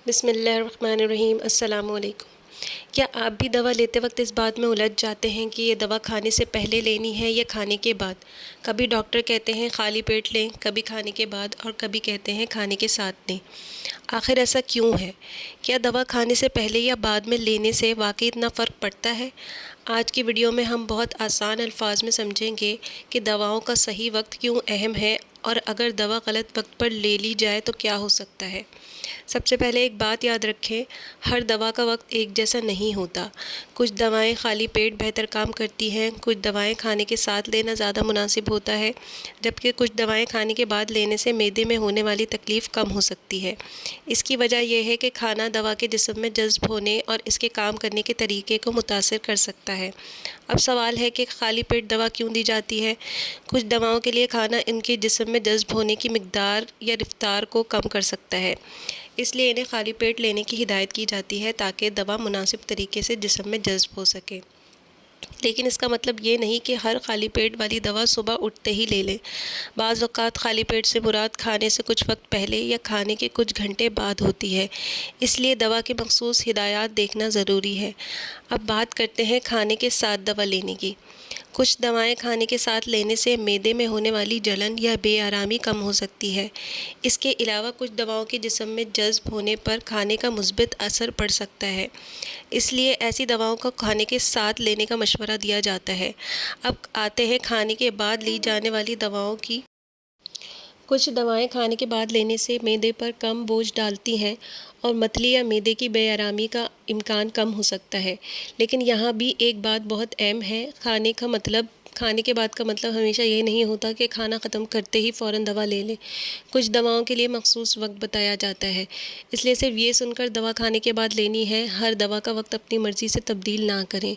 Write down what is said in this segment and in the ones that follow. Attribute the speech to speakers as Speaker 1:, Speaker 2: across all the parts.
Speaker 1: بسم اللہ الرحمن الرحیم۔ السلام علیکم۔ کیا آپ بھی دوا لیتے وقت اس بات میں الجھ جاتے ہیں کہ یہ دوا کھانے سے پہلے لینی ہے یا کھانے کے بعد؟ کبھی ڈاکٹر کہتے ہیں خالی پیٹ لیں، کبھی کھانے کے بعد، اور کبھی کہتے ہیں کھانے کے ساتھ لیں۔ آخر ایسا کیوں ہے؟ کیا دوا کھانے سے پہلے یا بعد میں لینے سے واقعی اتنا فرق پڑتا ہے؟ آج کی ویڈیو میں ہم بہت آسان الفاظ میں سمجھیں گے کہ دواؤں کا صحیح وقت کیوں اہم ہے، اور اگر دوا غلط وقت پر لے لی جائے تو کیا ہو سکتا ہے۔ سب سے پہلے ایک بات یاد رکھیں، ہر دوا کا وقت ایک جیسا نہیں ہوتا۔ کچھ دوائیں خالی پیٹ بہتر کام کرتی ہیں، کچھ دوائیں کھانے کے ساتھ لینا زیادہ مناسب ہوتا ہے، جبکہ کچھ دوائیں کھانے کے بعد لینے سے معدے میں ہونے والی تکلیف کم ہو سکتی ہے۔ اس کی وجہ یہ ہے کہ کھانا دوا کے جسم میں جذب ہونے اور اس کے کام کرنے کے طریقے کو متاثر کر سکتا ہے۔ اب سوال ہے کہ خالی پیٹ دوا کیوں دی جاتی ہے؟ کچھ دواؤں کے لیے کھانا ان کے جسم میں جذب ہونے کی مقدار یا رفتار کو کم کر سکتا ہے، اس لیے انہیں خالی پیٹ لینے کی ہدایت کی جاتی ہے تاکہ دوا مناسب طریقے سے جسم میں جذب ہو سکے۔ لیکن اس کا مطلب یہ نہیں کہ ہر خالی پیٹ والی دوا صبح اٹھتے ہی لے لیں۔ بعض اوقات خالی پیٹ سے مراد کھانے سے کچھ وقت پہلے یا کھانے کے کچھ گھنٹے بعد ہوتی ہے، اس لیے دوا کی مخصوص ہدایات دیکھنا ضروری ہے۔ اب بات کرتے ہیں کھانے کے ساتھ دوا لینے کی۔ کچھ دوائیں کھانے کے ساتھ لینے سے معدے میں ہونے والی جلن یا بے آرامی کم ہو سکتی ہے۔ اس کے علاوہ کچھ دواؤں کے جسم میں جذب ہونے پر کھانے کا مثبت اثر پڑ سکتا ہے، اس لیے ایسی دواؤں کو کھانے کے ساتھ لینے کا مشورہ دیا جاتا ہے۔ اب آتے ہیں کھانے کے بعد لی جانے والی دواؤں کی۔ کچھ دوائیں کھانے کے بعد لینے سے معدے پر کم بوجھ ڈالتی ہیں اور متلی یا معدے کی بے آرامی کا امکان کم ہو سکتا ہے۔ لیکن یہاں بھی ایک بات بہت اہم ہے، کھانے کے بعد کا مطلب ہمیشہ یہ نہیں ہوتا کہ کھانا ختم کرتے ہی فوراً دوا لے لیں۔ کچھ دواؤں کے لیے مخصوص وقت بتایا جاتا ہے، اس لیے صرف یہ سن کر دوا کھانے کے بعد لینی ہے۔ ہر دوا کا وقت اپنی مرضی سے تبدیل نہ کریں۔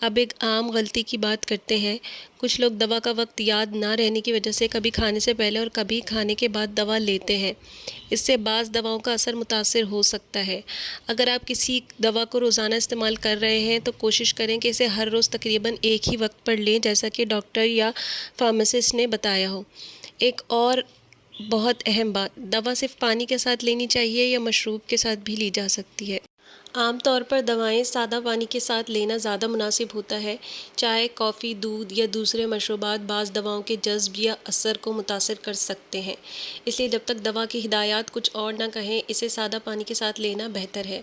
Speaker 1: اب ایک عام غلطی کی بات کرتے ہیں۔ کچھ لوگ دوا کا وقت یاد نہ رہنے کی وجہ سے کبھی کھانے سے پہلے اور کبھی کھانے کے بعد دوا لیتے ہیں۔ اس سے بعض دواؤں کا اثر متاثر ہو سکتا ہے۔ اگر آپ کسی دوا کو روزانہ استعمال کر رہے ہیں تو کوشش کریں کہ اسے ہر روز تقریباً ایک ہی وقت پر لیں، جیسا کہ ڈاکٹر یا فارماسسٹ نے بتایا ہو۔ ایک اور بہت اہم بات، دوا صرف پانی کے ساتھ لینی چاہیے یا مشروب کے ساتھ بھی لی جا سکتی ہے۔ عام طور پر دوائیں سادہ پانی کے ساتھ لینا زیادہ مناسب ہوتا ہے۔ چائے، کافی، دودھ یا دوسرے مشروبات بعض دواؤں کے جذب یا اثر کو متاثر کر سکتے ہیں، اس لیے جب تک دوا کی ہدایات کچھ اور نہ کہیں، اسے سادہ پانی کے ساتھ لینا بہتر ہے۔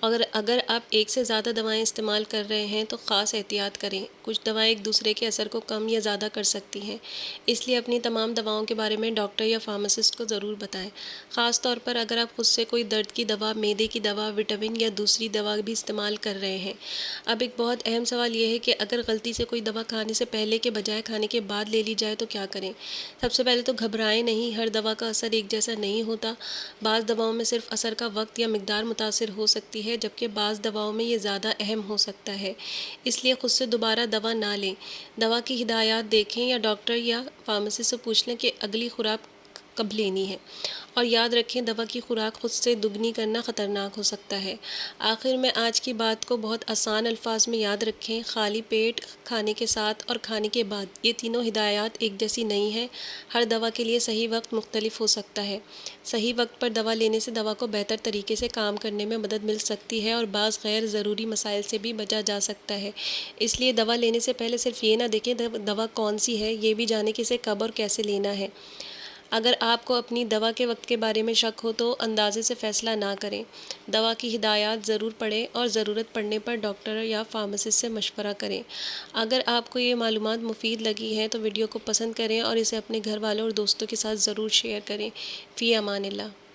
Speaker 1: اگر آپ ایک سے زیادہ دوائیں استعمال کر رہے ہیں تو خاص احتیاط کریں۔ کچھ دوائیں ایک دوسرے کے اثر کو کم یا زیادہ کر سکتی ہیں، اس لیے اپنی تمام دواؤں کے بارے میں ڈاکٹر یا فارماسسٹ کو ضرور بتائیں، خاص طور پر اگر آپ خود سے کوئی درد کی دوا، معدے کی دوا، وٹامن یا دوسری دوا بھی استعمال کر رہے ہیں۔ اب ایک بہت اہم سوال یہ ہے کہ اگر غلطی سے کوئی دوا کھانے سے پہلے کے بجائے کھانے کے بعد لے لی جائے تو کیا کریں؟ سب سے پہلے تو گھبرائیں نہیں، ہر دوا کا اثر ایک جیسا نہیں ہوتا۔ بعض دواؤں میں صرف اثر کا وقت یا مقدار متاثر ہو سکتی ہے، جبکہ بعض دواؤں میں یہ زیادہ اہم ہو سکتا ہے، اس لیے خود سے دوبارہ دوا نہ لیں۔ دوا کی ہدایات دیکھیں یا ڈاکٹر یا فارماسسٹ سے پوچھ لیں کہ اگلی خوراک کب لینی ہے، اور یاد رکھیں دوا کی خوراک خود سے دگنی کرنا خطرناک ہو سکتا ہے۔ آخر میں آج کی بات کو بہت آسان الفاظ میں یاد رکھیں، خالی پیٹ، کھانے کے ساتھ اور کھانے کے بعد، یہ تینوں ہدایات ایک جیسی نہیں ہیں۔ ہر دوا کے لیے صحیح وقت مختلف ہو سکتا ہے۔ صحیح وقت پر دوا لینے سے دوا کو بہتر طریقے سے کام کرنے میں مدد مل سکتی ہے اور بعض غیر ضروری مسائل سے بھی بچا جا سکتا ہے۔ اس لیے دوا لینے سے پہلے صرف یہ نہ دیکھیں دوا کون سی ہے، یہ بھی جانیں کہ اسے کب اور کیسے لینا ہے۔ اگر آپ کو اپنی دوا کے وقت کے بارے میں شک ہو تو اندازے سے فیصلہ نہ کریں۔ دوا کی ہدایات ضرور پڑھیں اور ضرورت پڑنے پر ڈاکٹر یا فارماسسٹ سے مشورہ کریں۔ اگر آپ کو یہ معلومات مفید لگی ہیں تو ویڈیو کو پسند کریں اور اسے اپنے گھر والوں اور دوستوں کے ساتھ ضرور شیئر کریں۔ فی امان اللہ۔